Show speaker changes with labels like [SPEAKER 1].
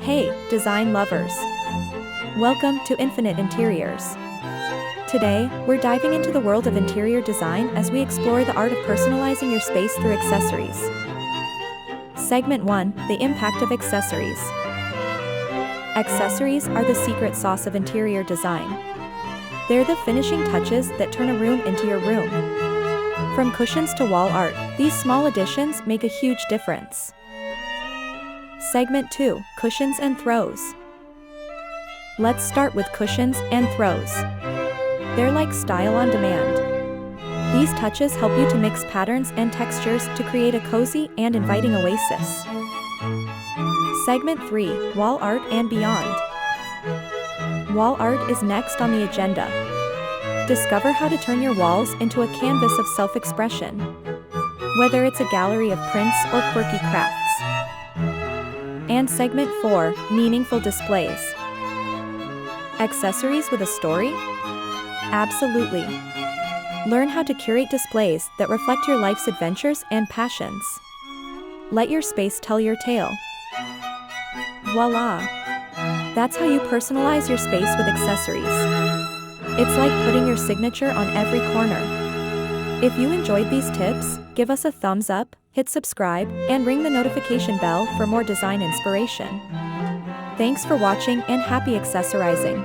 [SPEAKER 1] Hey, design lovers! Welcome to Infinite Interiors. Today, we're diving into the world of interior design as we explore the art of personalizing your space through accessories. Segment 1: The impact of accessories. Accessories are the secret sauce of interior design. They're the finishing touches that turn a room into your room. From cushions to wall art, these small additions make a huge difference. Segment 2: Cushions and Throws. Let's start with cushions and throws. They're like style on demand. These touches help you to mix patterns and textures to create a cozy and inviting oasis. Segment 3: Wall art and beyond. Wall art is next on the agenda. Discover how to turn your walls into a canvas of self-expression. Whether it's a gallery of prints or quirky crafts. And Segment 4: Meaningful displays. Accessories with a story? Absolutely. Learn how to curate displays that reflect your life's adventures and passions. Let your space tell your tale. Voila! That's how you personalize your space with accessories. It's like putting your signature on every corner. If you enjoyed these tips, give us a thumbs up, hit subscribe, and ring the notification bell for more design inspiration. Thanks for watching and happy accessorizing!